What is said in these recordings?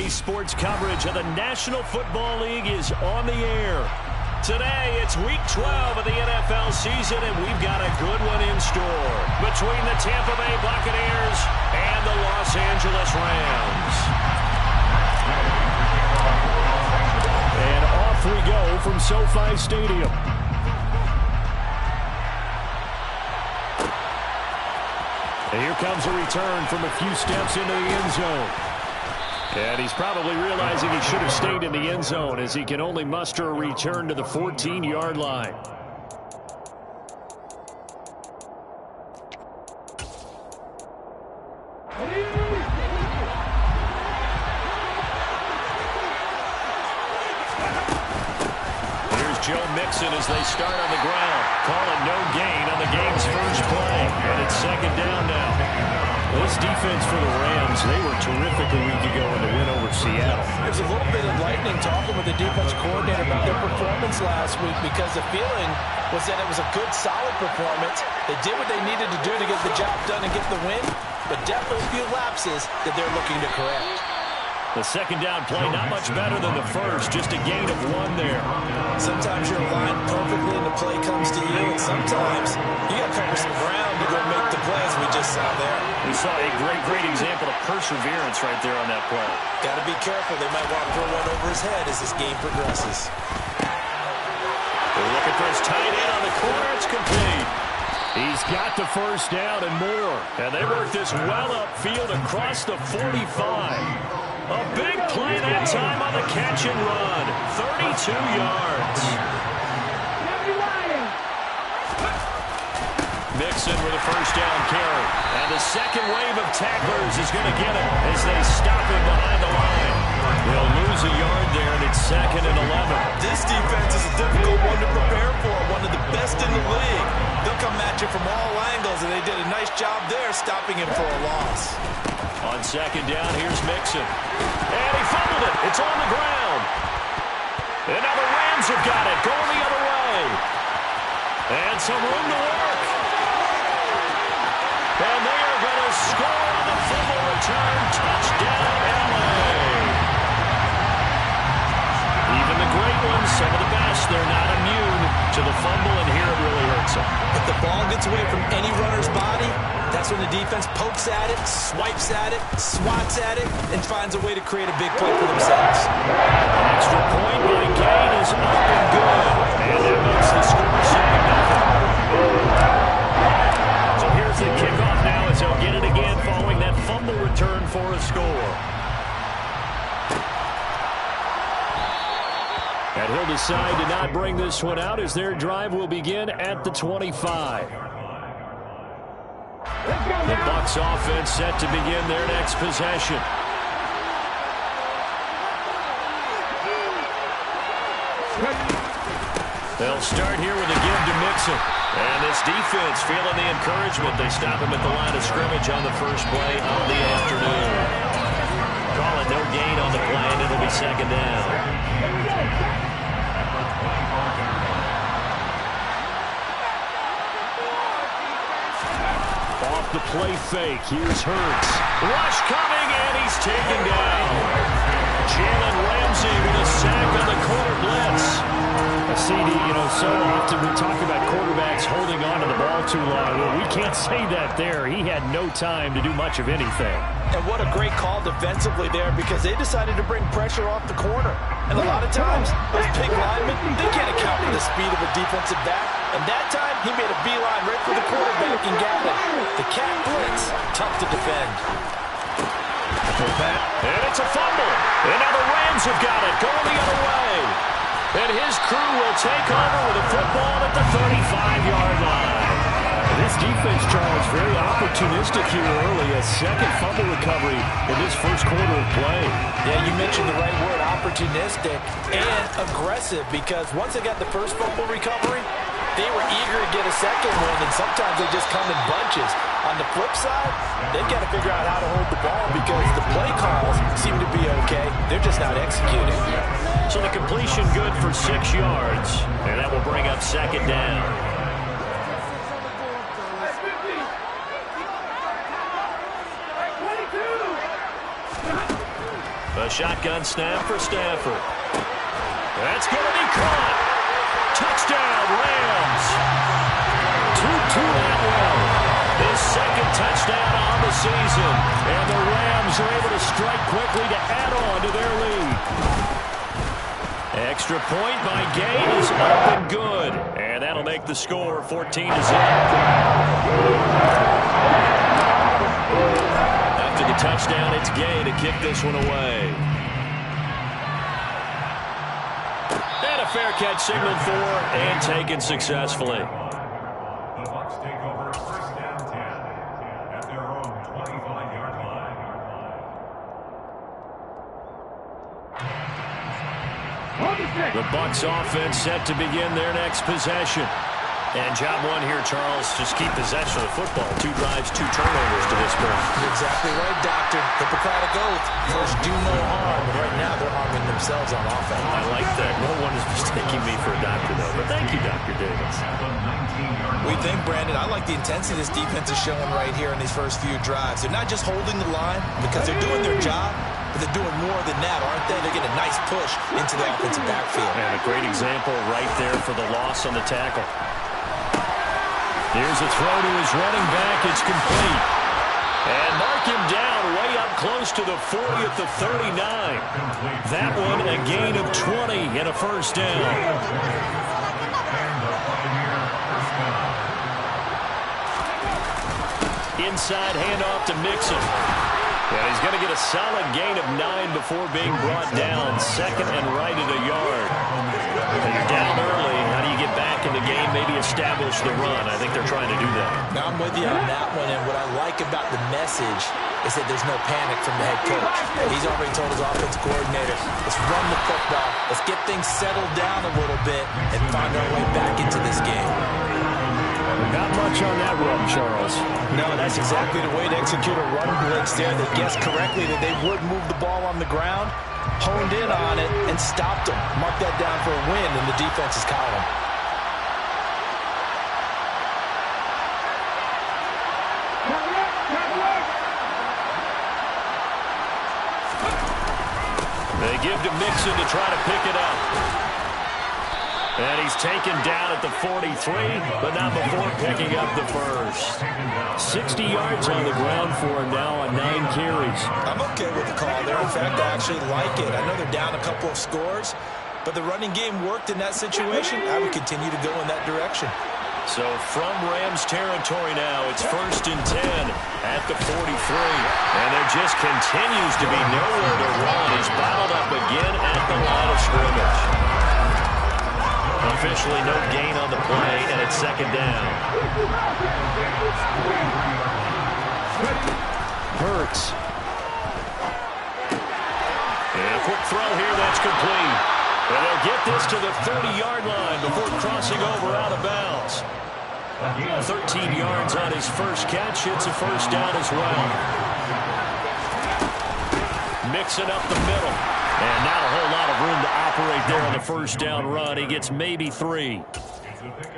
CBS Sports coverage of the National Football League is on the air. Today, it's Week 12 of the NFL season, and we've got a good one in store between the Tampa Bay Buccaneers and the Los Angeles Rams. And off we go from SoFi Stadium. And here comes a return from a few steps into the end zone. And he's probably realizing he should have stayed in the end zone as he can only muster a return to the 14-yard line. Here's Joe Mixon as they start on the ground. Calling no gain on the game's first play. And it's second down now. This defense for the Rams, they were terrific a week ago in the win over Seattle. There's a little bit of lightning talking with the defense coordinator about their performance last week because the feeling was that it was a good, solid performance. They did what they needed to do to get the job done and get the win, but definitely a few lapses that they're looking to correct. The second down play, not much better than the first, just a gain of one there. Sometimes you're aligned perfectly and the play comes to you, and sometimes you got to cover some ground to go make the play, as we just saw there. We saw a great example of perseverance right there on that play. Got to be careful. They might want to throw one over his head as this game progresses. They're looking for his tight end on the corner. It's complete. He's got the first down and more. And they work this well upfield across the 45. A big play that time on the catch and run. 32 yards. Mixon with a first down carry. And the second wave of tacklers is going to get him as they stop him behind the line. They'll lose a yard there, and it's second and 11. This defense is a difficult one to prepare for, one of the best in the league. They'll come at you from all angles, and they did a nice job there stopping him for a loss. On second down, here's Mixon. And he fumbled it. It's on the ground. And now the Rams have got it, going the other way. And some room to work. And they are going to score on the fumble return. Touchdown, LA. Even the great ones, some of the best, they're not immune to the fumble, and here it really hurts them. If the ball gets away from any runner's body, that's when the defense pokes at it, swipes at it, swats at it, and finds a way to create a big play for themselves. An extra point by Kane is up and good. And that makes the score 7-0. So here's the kickoff now as they'll get it again following that fumble return for a score. And he'll decide to not bring this one out as their drive will begin at the 25. The Bucs offense set to begin their next possession. They'll start here with a give to Mixon. And this defense feeling the encouragement. They stop him at the line of scrimmage on the first play of the afternoon. Call it no gain on the play, and it'll be second down. Off the play fake, here's Hurts. Rush coming, and he's taken down. Jalen Ramsey with a sack on the corner blitz. CD, so often we talk about quarterbacks holding on to the ball too long. Well, we can't say that there. He had no time to do much of anything. And what a great call defensively there because they decided to bring pressure off the corner. And a lot of times, those big linemen, they can't account for the speed of a defensive back. And that time, he made a beeline right for the quarterback and got it. The cat blitz, tough to defend. And it's a fumble. And now the Rams have got it, going the other way. And his crew will take over with a football at the 35-yard line. This defense, Charles, very opportunistic here early. A second fumble recovery in this first quarter of play. Yeah, you mentioned the right word, opportunistic and aggressive, because once they got the first fumble recovery, they were eager to get a second one, and sometimes they just come in bunches. On the flip side, they've got to figure out how to hold the ball because the play calls seem to be okay. They're just not executing. So the completion good for 6 yards, and that will bring up second down. A shotgun snap for Stafford. That's going to be caught. Touchdown, Rams. 2-2 that one. His second touchdown on the season. And the Rams are able to strike quickly to add on to their lead. Extra point by Gay is up and good. And that'll make the score 14-0. After the touchdown, it's Gay to kick this one away. And a fair catch signaled for and taken successfully. The Bucs take over first down 10 at their own 25-yard line. The Bucs offense set to begin their next possession. And job one here, Charles, just keep possession of the football. 2 drives, 2 turnovers to this point. You're exactly right, Doctor. Hippocratic oath. First, do no harm. But right now, they're harming themselves on offense. I like that. No one is mistaking me for a doctor, though. But thank you, Dr. Davis. We think, Brandon, I like the intensity this defense is showing right here in these first few drives. They're not just holding the line because they're doing their job, but they're doing more than that, aren't they? They're getting a nice push into the offensive backfield. And a great example right there for the loss on the tackle. Here's a throw to his running back. It's complete. And mark him down way up close to the 40 at the 39. That one a gain of 20 and a first down. Inside handoff to Mixon. And he's going to get a solid gain of 9 before being brought down. Second and right at a yard. And you're down early. How do you get back in the game? Maybe establish the run. I think they're trying to do that. Now I'm with you on that one. And what I like about the message is that there's no panic from the head coach. He's already told his offensive coordinator, let's run the football. Let's get things settled down a little bit and find our way back into this game. Not much on that run, Charles. No, that's exactly the way to execute a run blitz there. They guessed correctly that they would move the ball on the ground, honed in on it, and stopped them. Mark that down for a win in the defense's column. They give to Mixon to try to pick it up. And he's taken down at the 43, but not before picking up the first. 60 yards on the ground for him now on 9 carries. I'm okay with the call there. In fact, I actually like it. I know they're down a couple of scores, but the running game worked in that situation. I would continue to go in that direction. So from Rams territory now, it's first and 10 at the 43. And there just continues to be nowhere to run. He's bottled up again at the line of scrimmage. Officially no gain on the play, and it's second down. Hurts. And a quick throw here, that's complete. And they'll get this to the 30-yard line before crossing over out of bounds. 13 yards on his first catch. It's a first down as well. Mixing up the middle. And not a whole lot of room to operate there on the first down run. He gets maybe 3.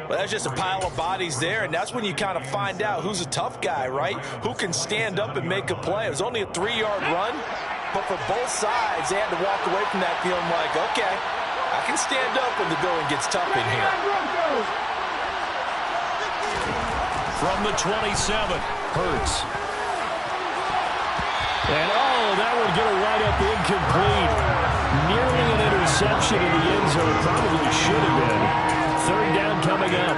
Well, that's just a pile of bodies there, and that's when you kind of find out who's a tough guy, right? Who can stand up and make a play. It was only a 3-yard run, but for both sides, they had to walk away from that feeling like, okay, I can stand up when the going gets tough in here. From the 27, Hurts. And, that would get a right-up incomplete. Nearly an interception in the end zone. Probably should have been. Third down coming up.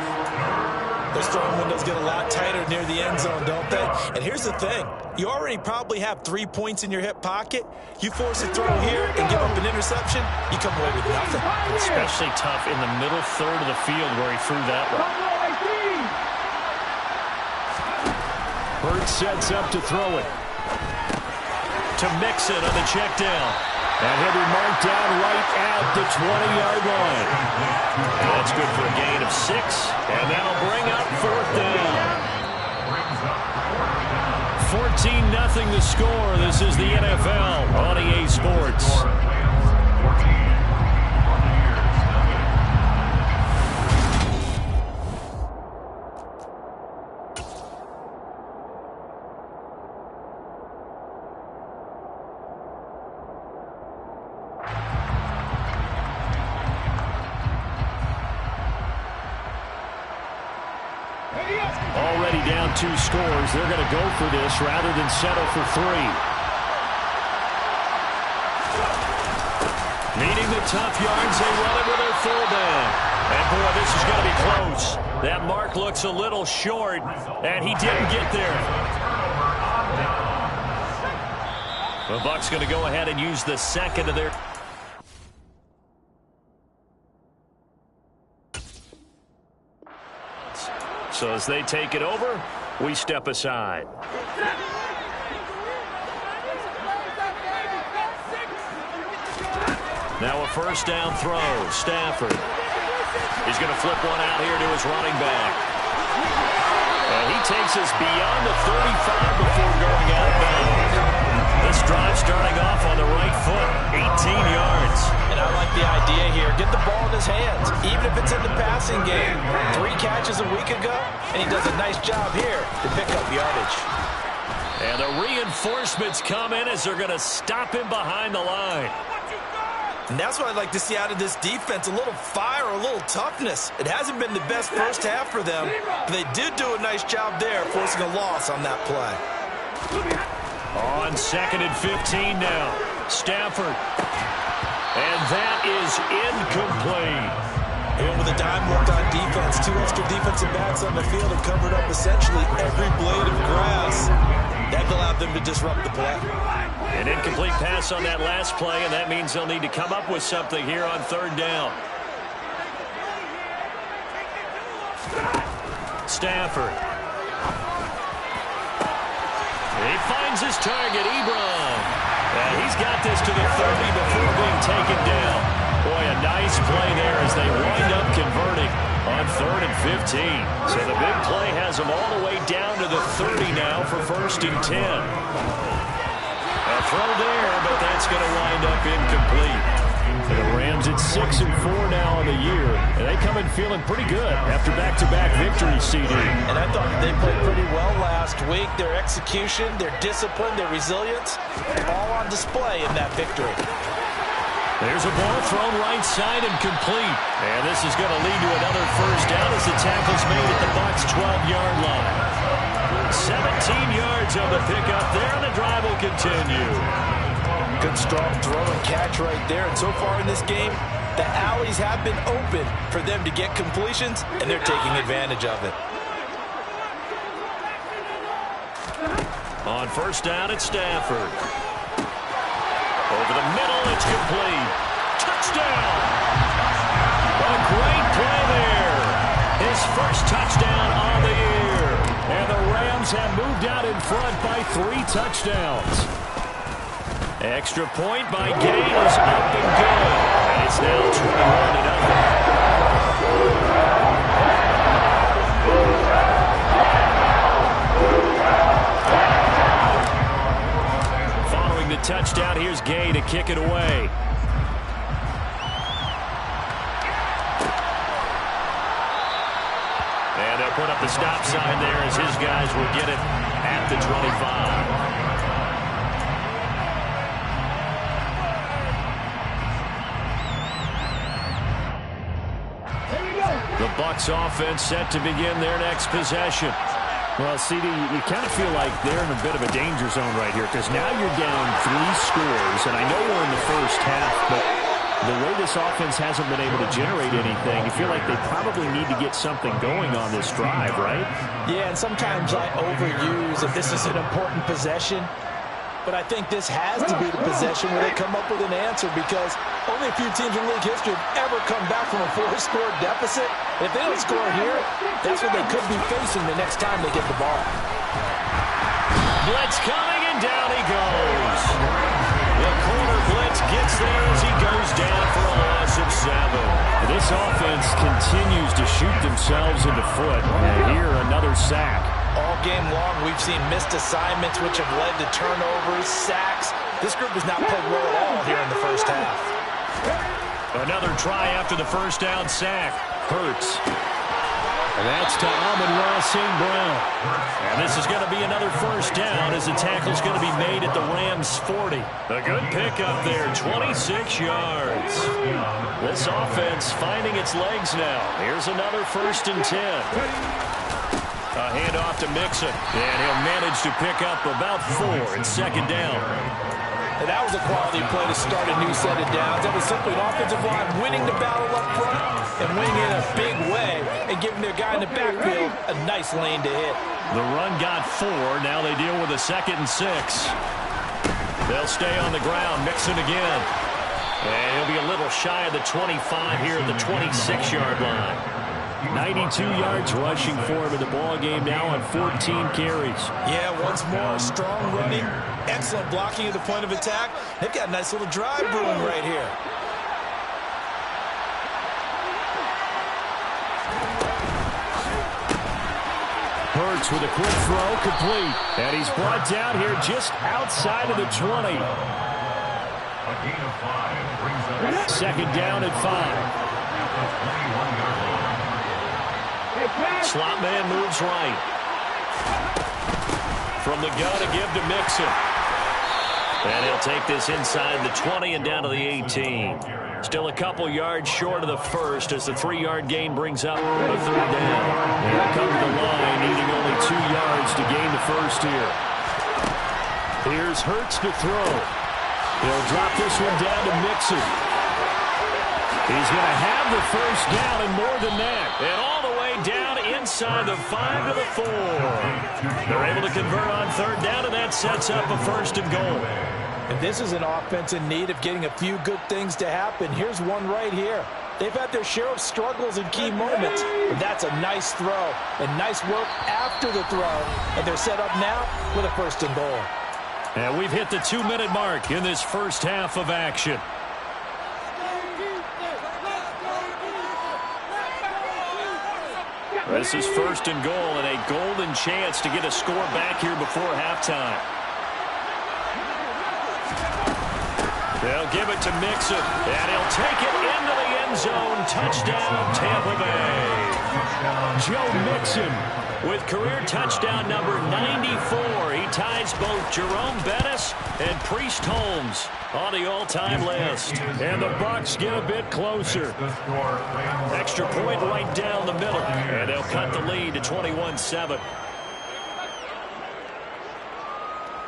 Those throwing windows get a lot tighter near the end zone, don't they? And here's the thing. You already probably have 3 points in your hip pocket. You force a throw here and give up an interception, you come away with nothing. Especially tough in the middle third of the field where he threw that one. Hurts sets up to throw it. To Mixon on the check down. And he'll be marked down right at the 20-yard line. And that's good for a gain of 6. And that'll bring up fourth down. 14-0 the score. This is the NFL on EA Sports. down 2 scores. They're going to go for this rather than settle for 3. Needing the tough yards, they run it with their fullback. And, boy, this is going to be close. That mark looks a little short, and he didn't get there. The Bucs going to go ahead and use the second of their... So as they take it over, we step aside. Now a first down throw. Stafford. He's going to flip one out here to his running back. And he takes us beyond the 35 before going out of bounds. This drive starting off on the right foot, 18 yards. And I like the idea here. Get the ball in his hands, even if it's in the passing game. 3 catches a week ago, and he does a nice job here to pick up yardage. And the reinforcements come in as they're going to stop him behind the line. And that's what I'd like to see out of this defense, a little fire, a little toughness. It hasn't been the best first half for them, but they did do a nice job there, forcing a loss on that play. On 2nd and 15 now. Stafford. And that is incomplete. And with a dime worked on defense, 2 extra defensive backs on the field and covered up essentially every blade of grass. That allowed them to disrupt the play. An incomplete pass on that last play, and that means they'll need to come up with something here on 3rd down. Stafford. He finds his target, Ebron. And he's got this to the 30 before being taken down. Boy, a nice play there as they wind up converting on 3rd and 15. So the big play has them all the way down to the 30 now for 1st and 10. A throw there, but that's going to wind up incomplete. For the Rams, it's 6-4 now on the year, and they come in feeling pretty good after back-to-back victories, CD. And I thought they played pretty well last week. Their execution, their discipline, their resilience, all on display in that victory. There's a ball thrown right side and complete. And this is going to lead to another first down as the tackle's made at the Bucs' 12-yard line. 17 yards on the pickup there, and the drive will continue. Good strong throw and catch right there. And so far in this game, the alleys have been open for them to get completions, and they're taking advantage of it. On first down, it's Stafford. Over the middle, it's complete. Touchdown! A great play there. His first touchdown on the year. And the Rams have moved out in front by 3 touchdowns. Extra point by Gay is up and good. And it's now 21-0. Following the touchdown, here's Gay to kick it away. And they'll put up the stop sign there as his guys will get it at the 25. The Bucs offense set to begin their next possession. Well, CD, you kind of feel like they're in a bit of a danger zone right here because now you're down 3 scores, and I know we're in the first half, but the way this offense hasn't been able to generate anything, you feel like they probably need to get something going on this drive, right? Yeah, and sometimes I overuse if this is an important possession. But I think this has to be the possession where they come up with an answer because only a few teams in league history have ever come back from a 4-score deficit. If they don't score here, that's what they could be facing the next time they get the ball. Blitz coming, and down he goes. The corner blitz gets there as he goes down for a loss of 7. This offense continues to shoot themselves in the foot. And here, another sack. All game long, we've seen missed assignments, which have led to turnovers, sacks. This group has not played well at all here in the first half. Another try after the first down sack. Hurts. And that's to Amon-Ra St. Brown. And this is going to be another first down as the tackle's going to be made at the Rams' 40. A good pickup there, 26 yards. This offense finding its legs now. Here's another 1st and 10. A handoff to Mixon, and he'll manage to pick up about 4 in second down. And that was a quality play to start a new set of downs. That was simply an offensive line winning the battle up front and winning in a big way and giving their guy in the backfield a nice lane to hit. The run got 4. Now they deal with a 2nd and 6. They'll stay on the ground. Mixon again. And he'll be a little shy of the 25 here at the 26-yard line. 92 yards rushing for him in the ball game now on 14 carries. Yeah, once more, strong running, excellent blocking at the point of attack. They've got a nice little drive brewing right here. Hurts with a quick throw, complete. And he's brought down here just outside of the 20. A gain of 5 brings up 2nd down and 5. at the 21-yard line. Slot man moves right. From the gun to give to Mixon. And he'll take this inside the 20 and down to the 18. Still a couple yards short of the first as the 3-yard gain brings up a 3rd down. And he'll come to the line, needing only 2 yards to gain the first here. Here's Hurts to throw. He'll drop this one down to Mixon. He's going to have the first down and more than that. And all the way down inside the 5 to the 4. They're able to convert on 3rd down, and that sets up a 1st and goal. And this is an offense in need of getting a few good things to happen. Here's one right here. They've had their share of struggles in key moments, but that's a nice throw and nice work after the throw. And they're set up now with a 1st and goal. And we've hit the 2-minute mark in this first half of action. This is 1st and goal and a golden chance to get a score back here before halftime. They'll give it to Mixon, and he'll take it into the end zone. Touchdown, Tampa Bay. Joe Mixon with career touchdown number 94. He ties both Jerome Bettis and Priest Holmes on the all-time list. And the Bucs get a bit closer. Extra point right down the middle, and they'll cut the lead to 21-7.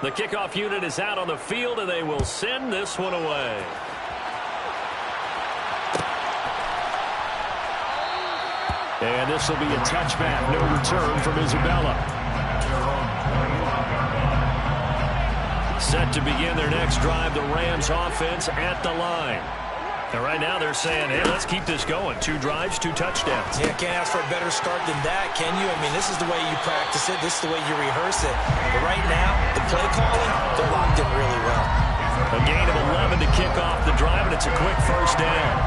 The kickoff unit is out on the field, and they will send this one away. And this will be a touchback. No return from Isabella. Set to begin their next drive, the Rams offense at the line. And right now they're saying, hey, let's keep this going. 2 drives, 2 touchdowns. Yeah, can't ask for a better start than that, can you? I mean, this is the way you practice it. This is the way you rehearse it. But right now, the play calling, they're locked in really well. A gain of 11 to kick off the drive, and it's a quick 1st down.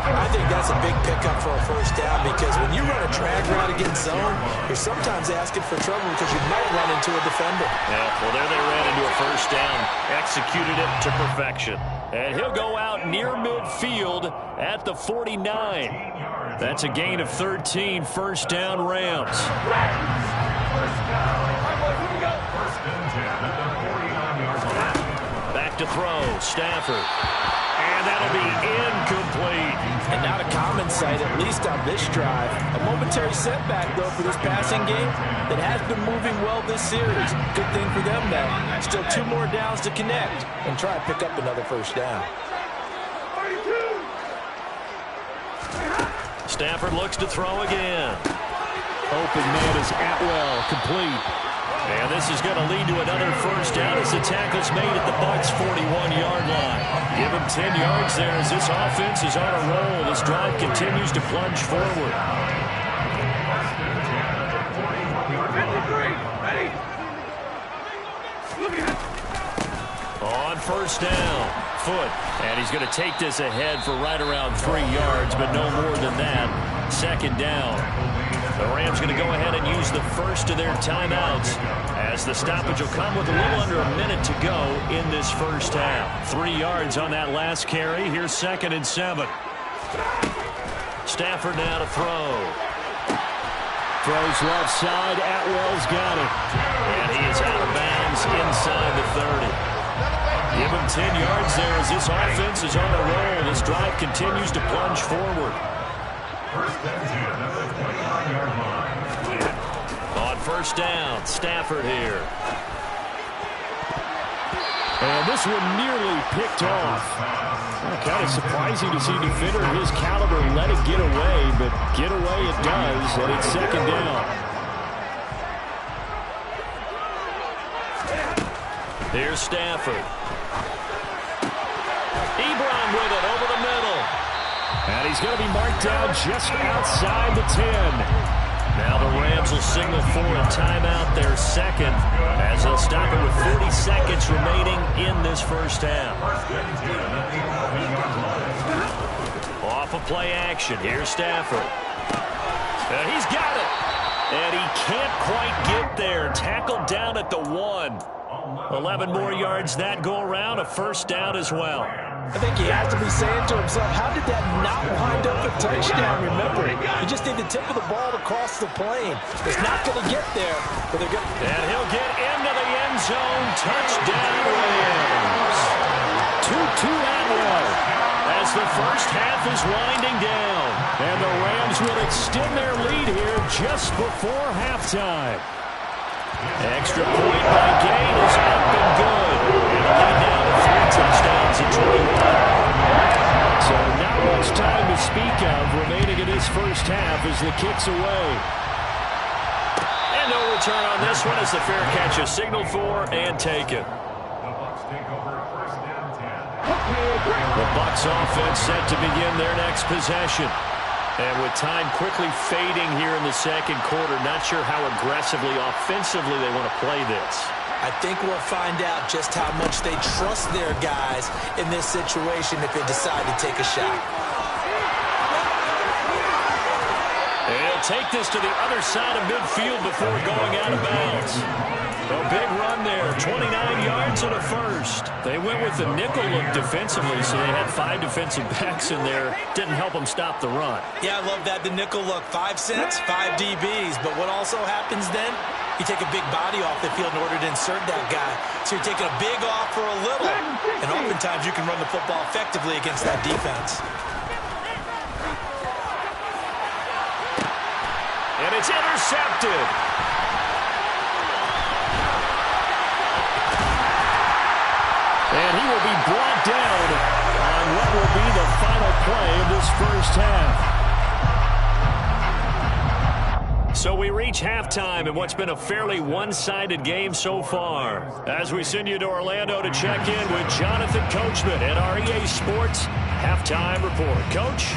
I think that's a big pickup for a 1st down because when you run a drag route against zone, you're sometimes asking for trouble because you might run into a defender. Yeah, well, there they ran into a 1st down, executed it to perfection. And he'll go out near midfield at the 49. That's a gain of 13, 1st down Rams. Back to throw, Stafford. And that'll be incomplete. And not a common sight, at least on this drive. A momentary setback, though, for this passing game that has been moving well this series. Good thing for them, though. Still 2 more downs to connect and try to pick up another 1st down. Stafford looks to throw again. Open man is Atwell, complete. And this is going to lead to another 1st down as the tackle's made at the Bucs' 41-yard line. Give him 10 yards there as this offense is on a roll. This drive continues to plunge forward. On 1st down, Foot. And he's going to take this ahead for right around 3 yards, but no more than that. 2nd down. The Rams going to go ahead and use the first of their timeouts as the stoppage will come with a little under a minute to go in this first half. 3 yards on that last carry. Here's 2nd and 7. Stafford now to throw. Throws left side. Atwell's got it. And he is out of bounds inside the 30. Give him 10 yards there as this offense is on a roll. This drive continues to plunge forward. 1st and 10 at the 29-yard line. On first down. Stafford here. And this one nearly picked off. Kind of surprising to see a defender of his caliber let it get away, but get away it does, and it's second down. Here's Stafford. Ebron with it over the middle. And he's going to be marked down just outside the 10. Now the Rams will signal for a timeout, their second, as they'll stop it with 40 seconds remaining in this first half. Off of play action. Here's Stafford. And he's got it. And he can't quite get there. Tackled down at the 1. 11 more yards that go around. A first down as well. I think he has to be saying to himself, how did that not wind up a touchdown? Remember, you just need the tip of the ball to cross the plane. It's not going to get there. But they're gonna... And he'll get into the end zone. Touchdown, Rams. 2-2 that one as the first half is winding down. And the Rams will extend their lead here just before halftime. Extra point by Gain is up and good. And a lead down to 3 touchdowns at 21. So not much time to speak of remaining in this first half as the kick's away. And no return on this one as the fair catch is signaled for and taken. The Bucs take over first down 10. The Bucs offense set to begin their next possession. And with time quickly fading here in the second quarter, not sure how aggressively, offensively they want to play this. I think we'll find out just how much they trust their guys in this situation if they decide to take a shot. And he'll take this to the other side of midfield before going out of bounds. A big run there, 29 yards and a first. They went with the nickel look defensively, so they had 5 defensive backs in there. Didn't help them stop the run. Yeah, I love that, the nickel look. 5 cents, 5 DBs. But what also happens then? You take a big body off the field in order to insert that guy. So you're taking a big off for a little. And oftentimes you can run the football effectively against that defense. And it's intercepted. And he will be brought down on what will be the final play of this first half. So we reach halftime in what's been a fairly one-sided game so far. As we send you to Orlando to check in with Jonathan Coachman at our EA Sports Halftime Report. Coach?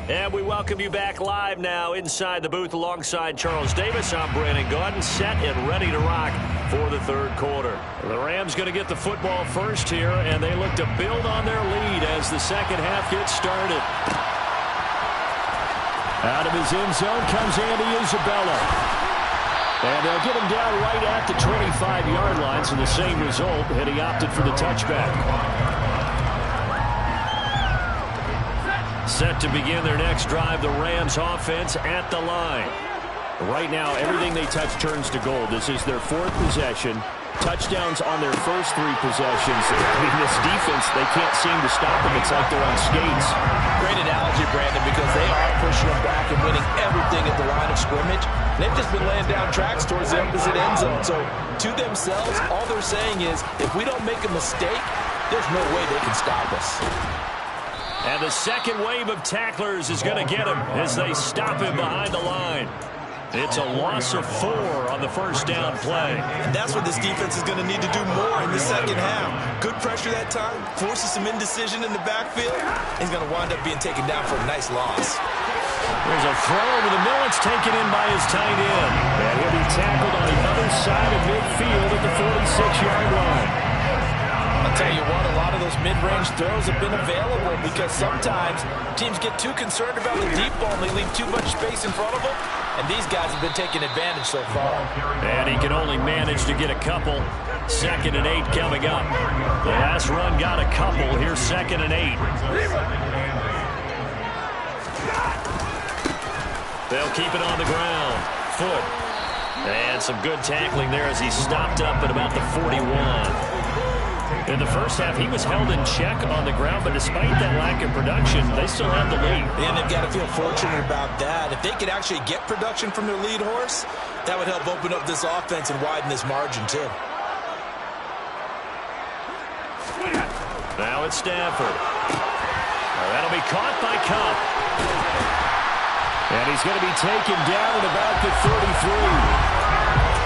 And we welcome you back live now inside the booth alongside Charles Davis. I'm Brandon Gaudin, set and ready to rock for the third quarter. The Rams going to get the football first here, and they look to build on their lead as the second half gets started. Out of his end zone comes Andy Isabella. And they'll get him down right at the 25-yard line, so the same result, and he opted for the touchback. Set to begin their next drive, the Rams offense at the line. Right now, everything they touch turns to gold. This is their 4th possession. Touchdowns on their first 3 possessions. I mean, this defense, they can't seem to stop them. It's like they're on skates. Great analogy, Brandon, because they are pushing them back and winning everything at the line of scrimmage. They've just been laying down tracks towards the opposite end zone. So, to themselves, all they're saying is, if we don't make a mistake, there's no way they can stop us. And the second wave of tacklers is going to get him as they stop him behind the line. It's a loss of 4 on the first down play. And that's what this defense is going to need to do more in the second half. Good pressure that time, forces some indecision in the backfield. He's going to wind up being taken down for a nice loss. There's a throw over the middle. It's taken in by his tight end. And he'll be tackled on the other side of midfield at the 46-yard line. I'll tell you what, a lot of those mid-range throws have been available because sometimes teams get too concerned about the deep ball and they leave too much space in front of them. And these guys have been taking advantage so far. And he can only manage to get a couple. 2nd and 8 coming up. The last run got a couple. Here's 2nd and 8. They'll keep it on the ground. Foot. And some good tackling there as he stopped up at about the 41. In the first half, he was held in check on the ground, but despite that lack of production, they still have the lead. And they've got to feel fortunate about that. If they could actually get production from their lead horse, that would help open up this offense and widen this margin, too. Now it's Stafford. Well, that'll be caught by Cup. And he's going to be taken down at about the 33.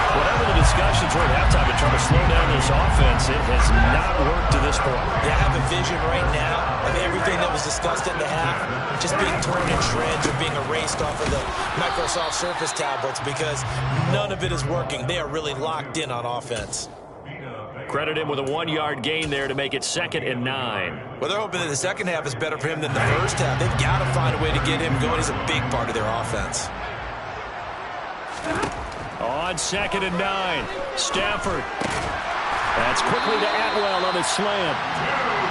Whatever the discussions were at halftime in trying to slow down this offense, it has not worked to this point. Yeah, I have a vision right now of everything that was discussed at the half just being torn in shreds or being erased off of the Microsoft Surface tablets because none of it is working. They are really locked in on offense. Credit him with a 1-yard gain there to make it 2nd and 9. Well, they're hoping that the second half is better for him than the first half. They've got to find a way to get him going. He's a big part of their offense. On 2nd and 9, Stafford. That's quickly to Atwell on the slant.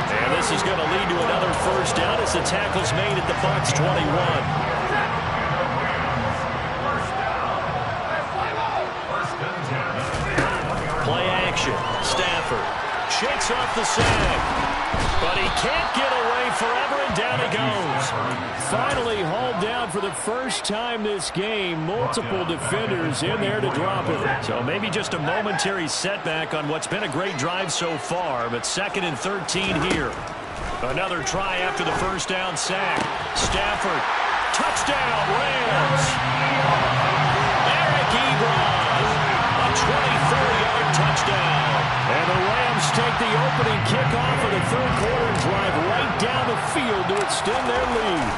And this is going to lead to another first down as the tackle's made at the Bucs 21. Play action. Stafford shakes off the sack. But he can't get away forever, and down he goes. Finally hauled down for the first time this game. Multiple defenders in there to drop it. So maybe just a momentary setback on what's been a great drive so far, but 2nd and 13 here. Another try after the first down sack. Stafford, touchdown, Rams. Eric Ebron, a 24-yard touchdown. And the Rams take the opening kickoff of the third quarter and drive right down the field to extend their lead.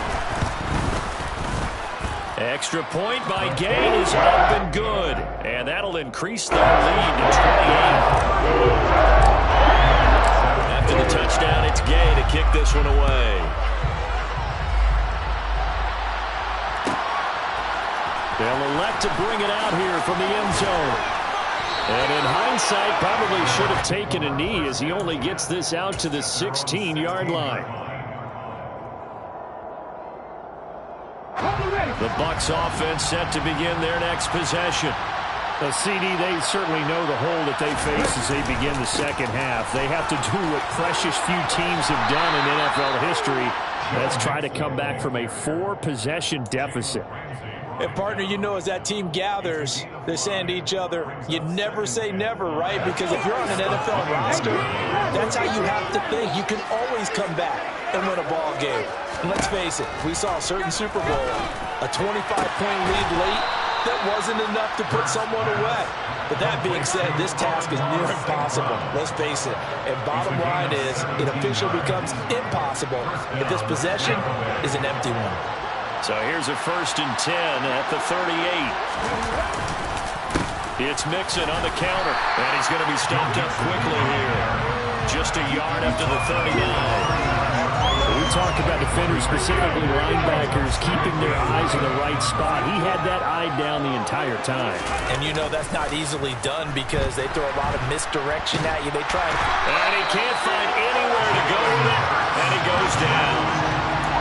Extra point by Gay is up and good. And that'll increase their lead to 28. After the touchdown, it's Gay to kick this one away. They'll elect to bring it out here from the end zone. And in hindsight, probably should have taken a knee as he only gets this out to the 16-yard line. The Bucs offense set to begin their next possession. The CD, they certainly know the hole that they face as they begin the second half. They have to do what precious few teams have done in NFL history. Let's try to come back from a 4-possession deficit. And, partner, you know as that team gathers, they're saying to each other, you never say never, right? Because if you're on an NFL roster, that's how you have to think. You can always come back and win a ball game. And let's face it, we saw a certain Super Bowl, a 25-point lead late, that wasn't enough to put someone away. But that being said, this task is near impossible. Let's face it. And bottom line is, it officially becomes impossible if this possession is an empty one. So here's a 1st and 10 at the 38. It's Mixon on the counter, and he's going to be stopped up quickly here. Just a yard up to the 39. We talk about defenders, specifically linebackers, keeping their eyes in the right spot. He had that eye down the entire time. And you know that's not easily done because they throw a lot of misdirection at you. They try and he can't find anywhere to go with it, and he goes down.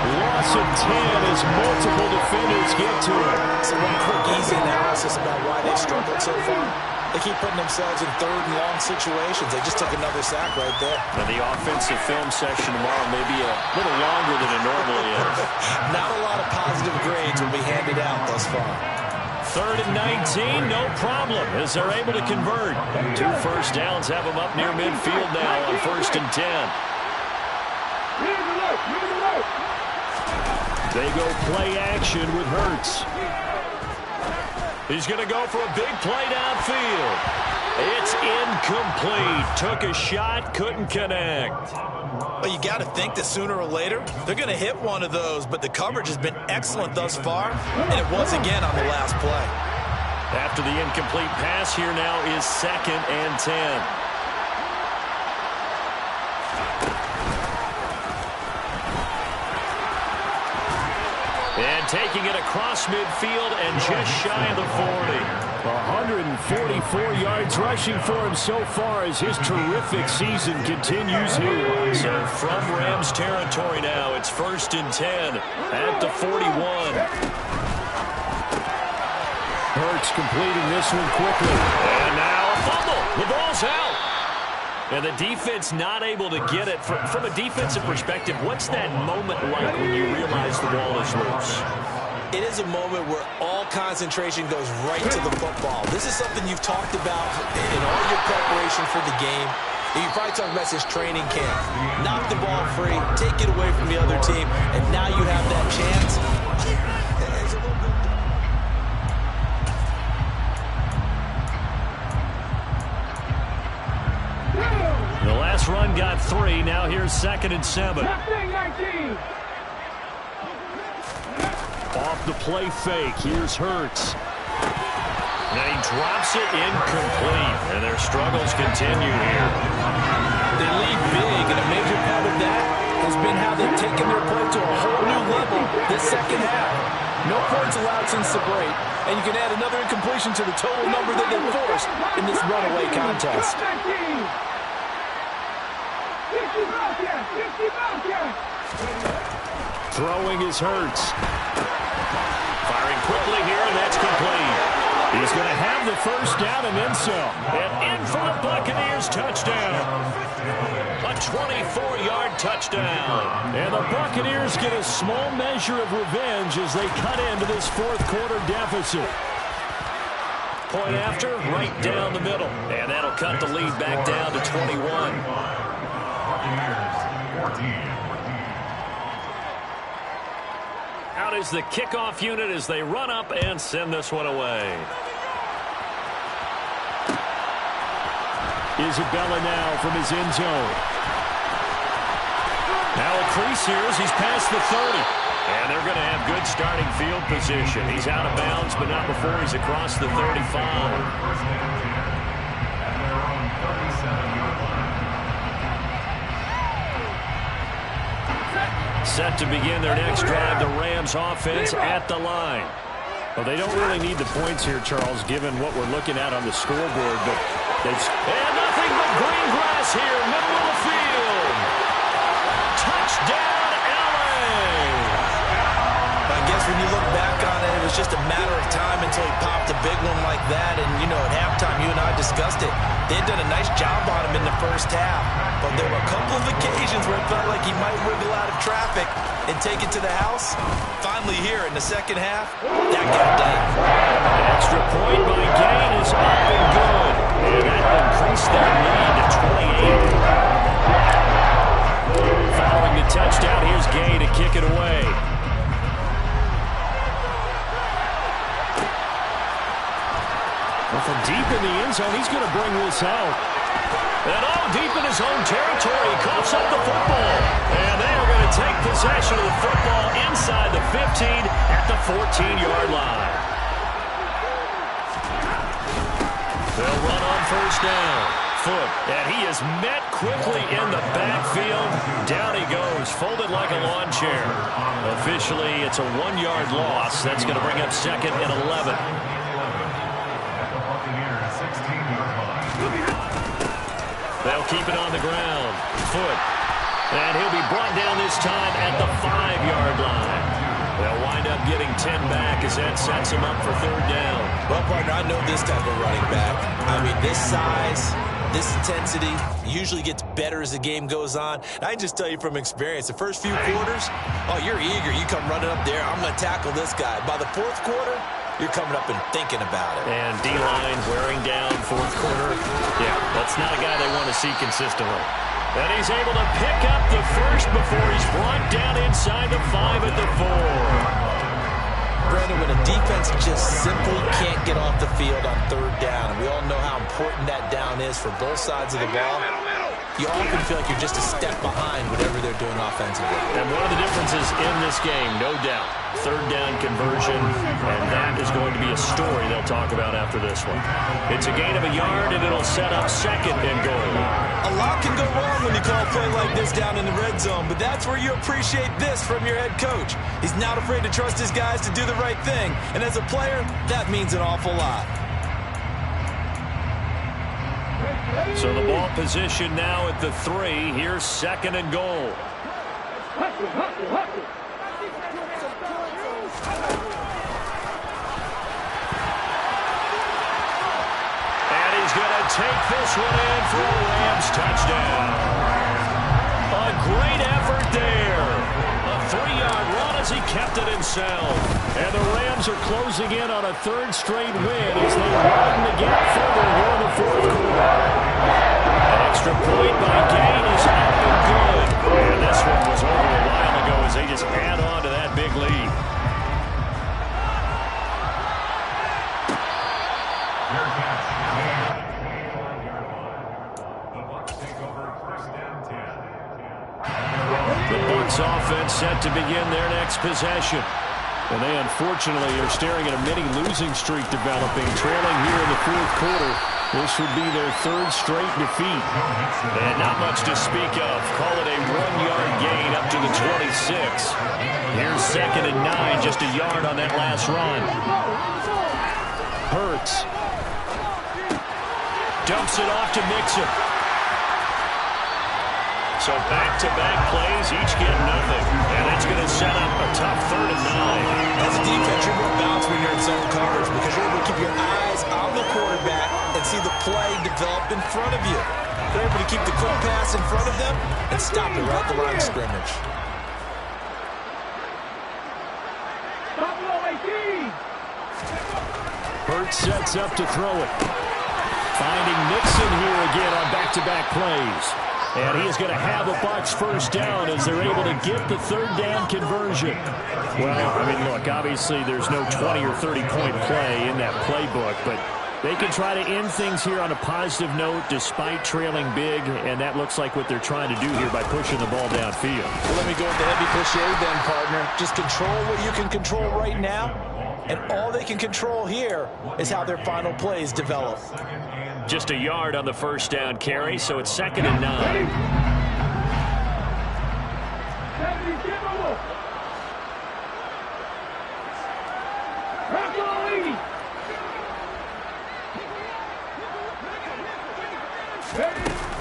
Loss of 10 as multiple defenders get to it. So one quick, easy analysis about why they've struggled so far. They keep putting themselves in 3rd and long situations. They just took another sack right there. Now the offensive film session tomorrow may be a little longer than it normally is. Not a lot of positive grades will be handed out thus far. 3rd and 19, no problem, as they're able to convert. 2 first downs have them up near midfield now on 1st and 10. They go play action with Hurts. He's going to go for a big play downfield. It's incomplete. Took a shot, couldn't connect. Well, you got to think that sooner or later, they're going to hit one of those, but the coverage has been excellent thus far, and it was again on the last play. After the incomplete pass, here now is 2nd and 10. And taking it across midfield and just shy of the 40. 144 yards rushing for him so far as his terrific season continues here. So from Rams territory now, it's 1st and 10 at the 41. Hurts completing this one quickly. And now a fumble. The ball's out. And the defense not able to get it. From a defensive perspective, what's that moment like when you realize the ball is loose? It is a moment where all concentration goes right to the football. This is something you've talked about in all your preparation for the game. And you probably talked about this training camp. Knock the ball free, take it away from the other team, and now you have that chance. The last run got 3. Now here's 2nd and 7. Off the play fake. Here's Hurts. And he drops it incomplete. And their struggles continue here. They lead big, and a major part of that has been how they've taken their play to a whole new level this second half. No points allowed since the break, and you can add another incompletion to the total number that they forced in this runaway contest. Throwing is Hurts. Firing quickly here, and that's complete. He's going to have the first down and then some. And in for the Buccaneers touchdown. A 24-yard touchdown. And the Buccaneers get a small measure of revenge as they cut into this fourth-quarter deficit. Point after, right down the middle. And that'll cut the lead back down to 21. Buccaneers, 14. Out is the kickoff unit as they run up and send this one away. Isabella now from his end zone. Now a crease here as he's past the 30. And they're going to have good starting field position. He's out of bounds, but not before he's across the 35. Set to begin their next drive, the Rams offense at the line. Well, they don't really need the points here, Charles, given what we're looking at on the scoreboard. But and nothing but green grass here, middle of the field. Touchdown, LA! I guess when you look back on it, it was just a matter of time until he popped a big one like that. And, you know, at halftime, you and I discussed it. They had done a nice job on him in the first half. But there were a couple of occasions where it felt like he might wiggle out of traffic and take it to the house. Finally here in the second half, that got done. An extra point by Gain is up and good. And that increased their lead to 28. Following the touchdown, here's Gain to kick it away. Well, from deep in the end zone, he's going to bring this out. And deep in his own territory, he coughs up the football. And they are going to take possession of the football inside the 15 at the 14-yard line. They'll run on first down. Foot, and he is met quickly in the backfield. Down he goes, folded like a lawn chair. Officially, it's a 1-yard loss. That's going to bring up 2nd and 11. They'll keep it on the ground. Foot. And he'll be brought down this time at the 5-yard line. They'll wind up getting 10 back as that sets him up for 3rd down. Well, partner, I know this type of running back. I mean, this size, this intensity usually gets better as the game goes on. And I can just tell you from experience, the first few quarters, oh, you're eager. You come running up there. I'm going to tackle this guy. By the 4th quarter, you're coming up and thinking about it. And D-line wearing down 4th quarter. Yeah, that's not a guy they want to see consistently. And he's able to pick up the first before he's brought down inside the 5 at the 4. Brandon, when a defense just simply can't get off the field on 3rd down, and we all know how important that down is for both sides of the ball, you often feel like you're just a step behind whatever they're doing offensively. And one of the differences in this game, no doubt, 3rd down conversion, and that is going to be a story they'll talk about after this one. It's a gain of a yard, and it'll set up 2nd and goal. A lot can go wrong when you call a play like this down in the red zone, but that's where you appreciate this from your head coach. He's not afraid to trust his guys to do the right thing, and as a player, that means an awful lot. So the ball position now at the 3. Here's 2nd and goal. And he's going to take this one in for a Rams touchdown. A great effort there. A 3-yard run as he kept it himself. And the Rams are closing in on a third straight win as they widen the gap further here in the fourth quarter. An extra point by Gain is up and good. And this one was over a while ago as they just add on to that big lead. The Bucs offense set to begin their next possession. And they unfortunately are staring at a mini losing streak developing, trailing here in the fourth quarter. This would be their third straight defeat. And not much to speak of. Call it a 1-yard gain up to the 26. Here's 2nd and 9, just a yard on that last run. Hurts. Dumps it off to Mixon. So back-to-back plays, each get nothing. And it's going to set up a tough 3rd and 9. As a defense, you're more balanced when you're in zone coverage because you're able to keep your eyes on the quarterback and see the play develop in front of you. They're able to keep the quick pass in front of them and stop it right at the line of scrimmage. Hurts sets up to throw it. Finding Mixon here again on back-to-back plays. And he is going to have a Bucs first down as they're able to get the 3rd down conversion. Well, I mean, look, obviously there's no 20 or 30-point play in that playbook, but they can try to end things here on a positive note despite trailing big, and that looks like what they're trying to do here by pushing the ball downfield. Well, let me go with the heavy cliche then, partner. Just control what you can control right now, and all they can control here is how their final plays develop. Just a yard on the first down carry, so it's 2nd and 9.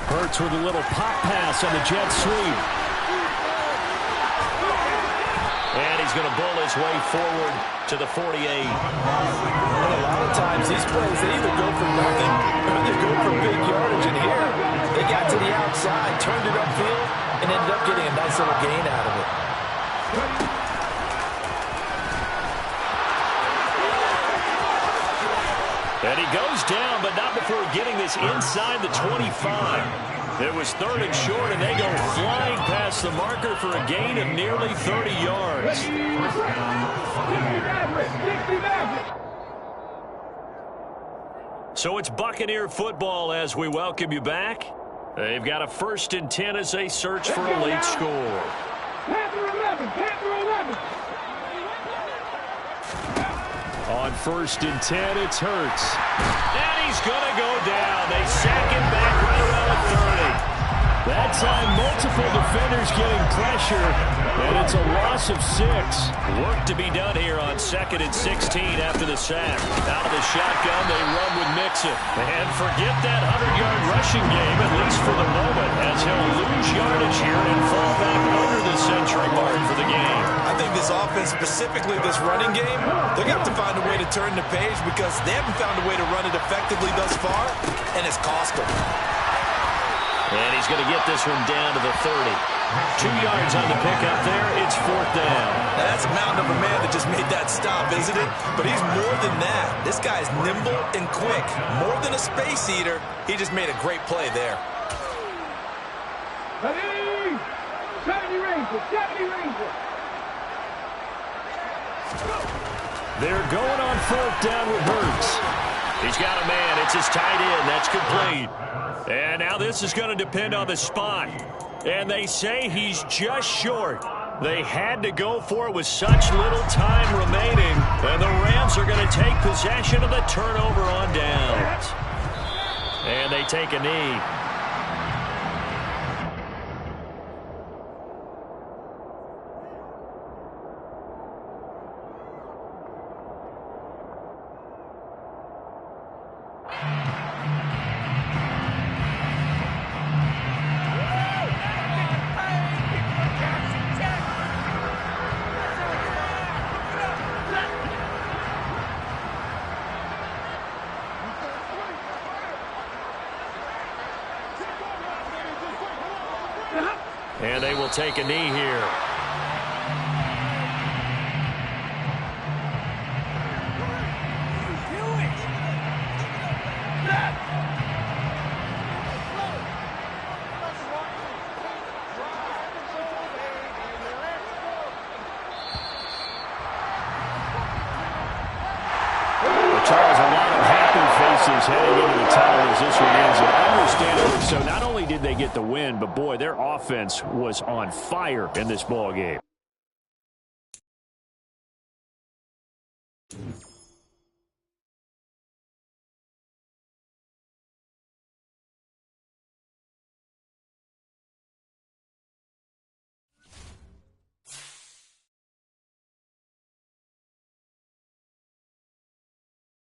Hurts with a little pop pass on the jet sweep. And he's going to bull his way forward to the 48. And a lot of times these plays, they either go for nothing or they go for big yardage. And here, they got to the outside, turned it upfield, and ended up getting a nice little gain out of it. And he goes down, but not before getting this inside the 25. It was 3rd and short, and they go flying past the marker for a gain of nearly 30 yards. So it's Buccaneer football as we welcome you back. They've got a 1st and 10 as they search for a late score. On 1st and 10, it's Hurts. And he's going to go down. They sack him back right around the 30. That time, multiple defenders getting pressure, and it's a loss of 6. Work to be done here on 2nd and 16 after the sack. Out of the shotgun, they run with Mixon. And forget that 100-yard rushing game, at least for the moment, as he'll lose yardage here and fall back under the century mark for the game. I think this offense, specifically this running game, they're going to have to find a way to turn the page because they haven't found a way to run it effectively thus far, and it's cost them. And he's going to get this one down to the 30. 2 yards on the pickup there. It's 4th down. Now that's a mountain of a man that just made that stop, isn't it? But he's more than that. This guy's nimble and quick. More than a space eater, he just made a great play there. Ready? 70 Rangers, 70 Rangers. They're going on 4th down with Hurts. He's got a man. It's his tight end. That's complete. And now this is going to depend on the spot. And they say he's just short. They had to go for it with such little time remaining. And the Rams are going to take possession of the turnover on downs. And they take a knee. And they will take a knee here. Charles, a lot of happy faces heading into the tunnel as this one ends. And understandably so, not only did they get the win, but boy, their offense was on fire in this ball game.